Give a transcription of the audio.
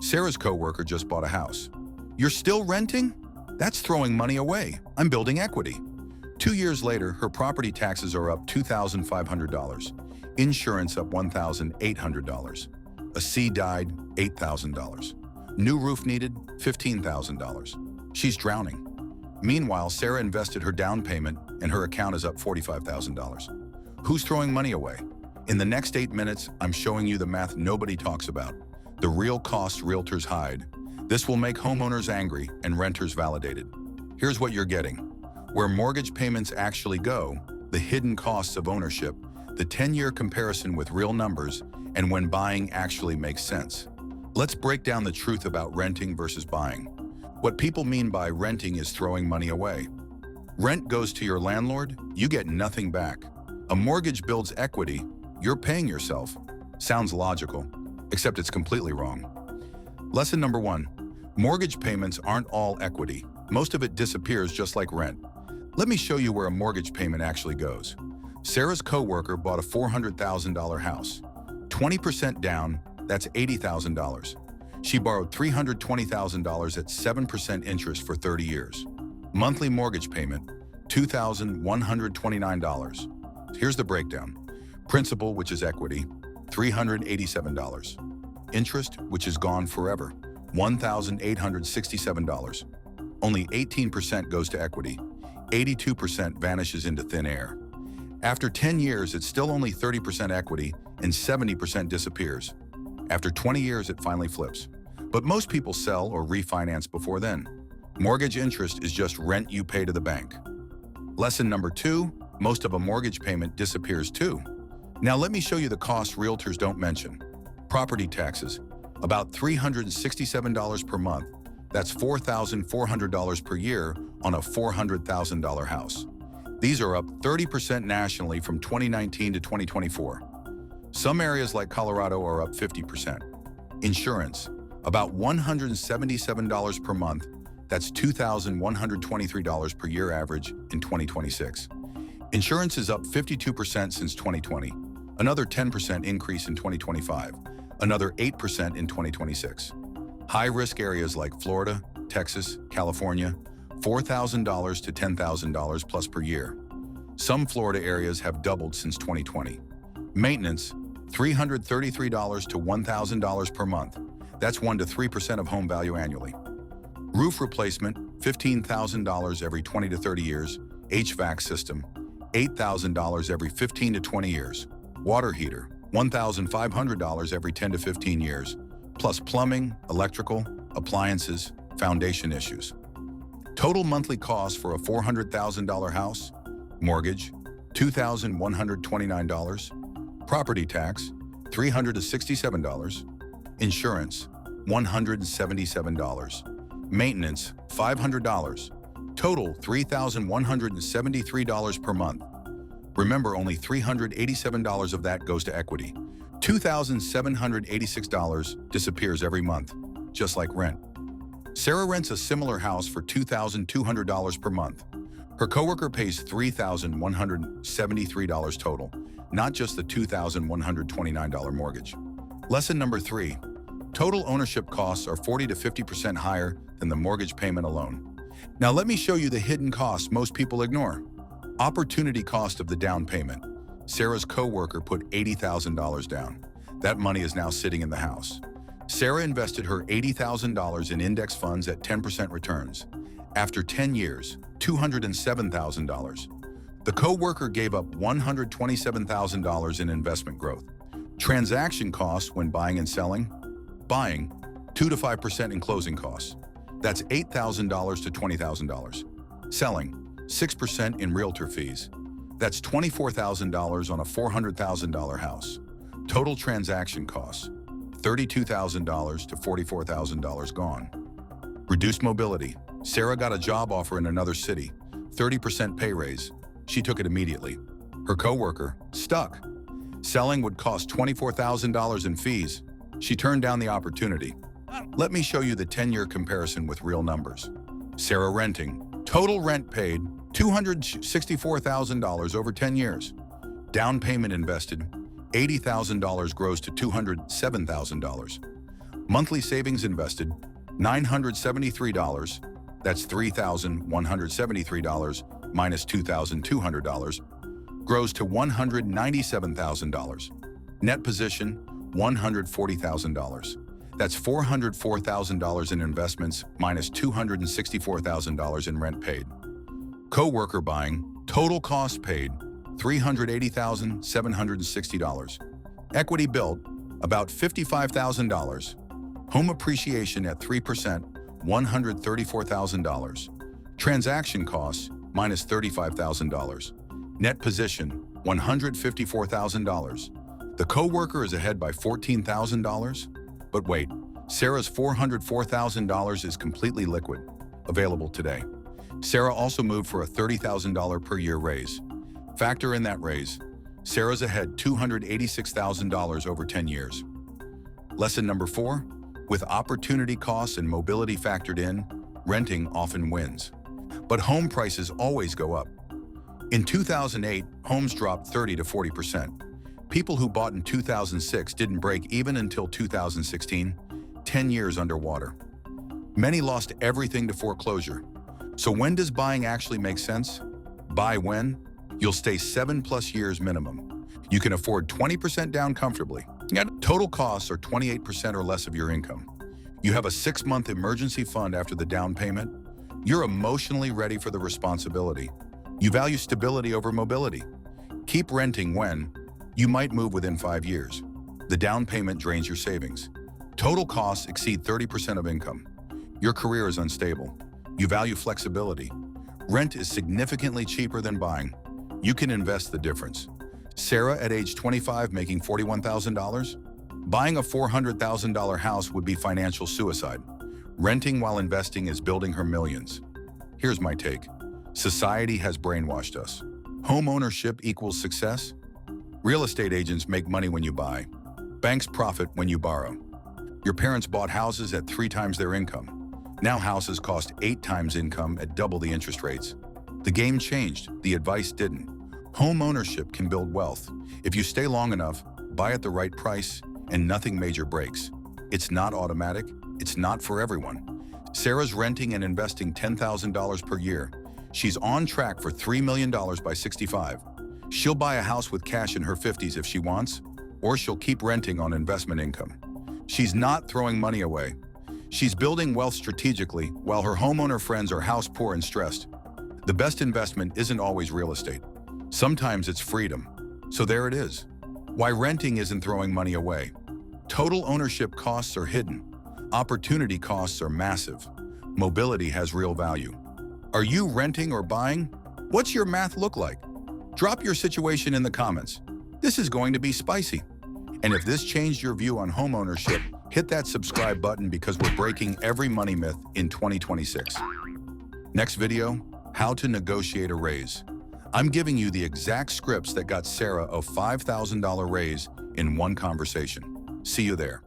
Sarah's coworker just bought a house. You're still renting? That's throwing money away. I'm building equity. 2 years later, her property taxes are up $2,500. Insurance up $1,800. A sea died, $8,000. New roof needed, $15,000. She's drowning. Meanwhile, Sarah invested her down payment and her account is up $45,000. Who's throwing money away? In the next 8 minutes, I'm showing you the math nobody talks about. The real costs realtors hide. This will make homeowners angry and renters validated. Here's what you're getting. Where mortgage payments actually go, the hidden costs of ownership, the 10-year comparison with real numbers, and when buying actually makes sense. Let's break down the truth about renting versus buying. What people mean by renting is throwing money away. Rent goes to your landlord, you get nothing back. A mortgage builds equity, you're paying yourself. Sounds logical, except it's completely wrong. Lesson number 1. Mortgage payments aren't all equity. Most of it disappears just like rent. Let me show you where a mortgage payment actually goes. Sarah's coworker bought a $400,000 house. 20% down, that's $80,000. She borrowed $320,000 at 7% interest for 30 years. Monthly mortgage payment, $2,129. Here's the breakdown. Principal, which is equity, $387. Interest, which is gone forever, $1,867. Only 18% goes to equity. 82% vanishes into thin air. After 10 years, it's still only 30% equity and 70% disappears. After 20 years, it finally flips. But most people sell or refinance before then. Mortgage interest is just rent you pay to the bank. Lesson number 2, most of a mortgage payment disappears too. Now let me show you the costs realtors don't mention. Property taxes, about $367 per month. That's $4,400 per year on a $400,000 house. These are up 30% nationally from 2019 to 2024. Some areas like Colorado are up 50%. Insurance, about $177 per month. That's $2,123 per year average in 2026. Insurance is up 52% since 2020, another 10% increase in 2025, another 8% in 2026. High-risk areas like Florida, Texas, California, $4,000 to $10,000 plus per year. Some Florida areas have doubled since 2020. Maintenance, $333 to $1,000 per month. That's 1 to 3% of home value annually. Roof replacement, $15,000 every 20 to 30 years. HVAC system, $8,000 every 15 to 20 years. Water heater, $1,500 every 10 to 15 years, plus plumbing, electrical, appliances, foundation issues. Total monthly cost for a $400,000 house, mortgage, $2,129, property tax, $367, insurance, $177, maintenance, $500, total $3,173 per month. Remember, only $387 of that goes to equity. $2,786 disappears every month, just like rent. Sarah rents a similar house for $2,200 per month. Her coworker pays $3,173 total, not just the $2,129 mortgage. Lesson number 3. Total ownership costs are 40 to 50% higher than the mortgage payment alone. Now let me show you the hidden costs most people ignore. Opportunity cost of the down payment. Sarah's coworker put $80,000 down. That money is now sitting in the house. Sarah invested her $80,000 in index funds at 10% returns. After 10 years, $207,000. The coworker gave up $127,000 in investment growth. Transaction costs when buying and selling. Buying, 2 to 5% in closing costs. That's $8,000 to $20,000. Selling, 6% in realtor fees. That's $24,000 on a $400,000 house. Total transaction costs, $32,000 to $44,000 gone. Reduced mobility. Sarah got a job offer in another city, 30% pay raise. She took it immediately. Her coworker, stuck. Selling would cost $24,000 in fees. She turned down the opportunity. Let me show you the 10-year comparison with real numbers. Sarah renting. Total rent paid, $264,000 over 10 years. Down payment invested, $80,000 grows to $207,000. Monthly savings invested, $973. That's $3,173 minus $2,200, grows to $197,000. Net position, $140,000. That's $404,000 in investments minus $264,000 in rent paid. Co-worker buying, total cost paid, $380,760. Equity built, about $55,000. Home appreciation at 3%, $134,000. Transaction costs, minus $35,000. Net position, $154,000. The co-worker is ahead by $14,000. But wait, Sarah's $404,000 is completely liquid, available today. Sarah also moved for a $30,000 per year raise. Factor in that raise. Sarah's ahead $286,000 over 10 years. Lesson number 4, with opportunity costs and mobility factored in, renting often wins. But home prices always go up. In 2008, homes dropped 30 to 40%. People who bought in 2006 didn't break even until 2016, 10 years underwater. Many lost everything to foreclosure. So when does buying actually make sense? Buy when? You'll stay 7+ years minimum. You can afford 20% down comfortably. Total costs are 28% or less of your income. You have a 6-month emergency fund after the down payment. You're emotionally ready for the responsibility. You value stability over mobility. Keep renting when you might move within 5 years. The down payment drains your savings. Total costs exceed 30% of income. Your career is unstable. You value flexibility. Rent is significantly cheaper than buying. You can invest the difference. Sarah at age 25 making $41,000? Buying a $400,000 house would be financial suicide. Renting while investing is building her millions. Here's my take. Society has brainwashed us. Home ownership equals success. Real estate agents make money when you buy. Banks profit when you borrow. Your parents bought houses at 3 times their income. Now houses cost 8 times income at double the interest rates. The game changed, the advice didn't. Home ownership can build wealth. If you stay long enough, buy at the right price, and nothing major breaks. It's not automatic, it's not for everyone. Sarah's renting and investing $10,000 per year. She's on track for $3 million by 65. She'll buy a house with cash in her 50s if she wants, or she'll keep renting on investment income. She's not throwing money away. She's building wealth strategically while her homeowner friends are house poor and stressed. The best investment isn't always real estate. Sometimes it's freedom. So there it is. Why renting isn't throwing money away. Total ownership costs are hidden. Opportunity costs are massive. Mobility has real value. Are you renting or buying? What's your math look like? Drop your situation in the comments. This is going to be spicy. And if this changed your view on homeownership, hit that subscribe button because we're breaking every money myth in 2026. Next video, how to negotiate a raise. I'm giving you the exact scripts that got Sarah a $5,000 raise in one conversation. See you there.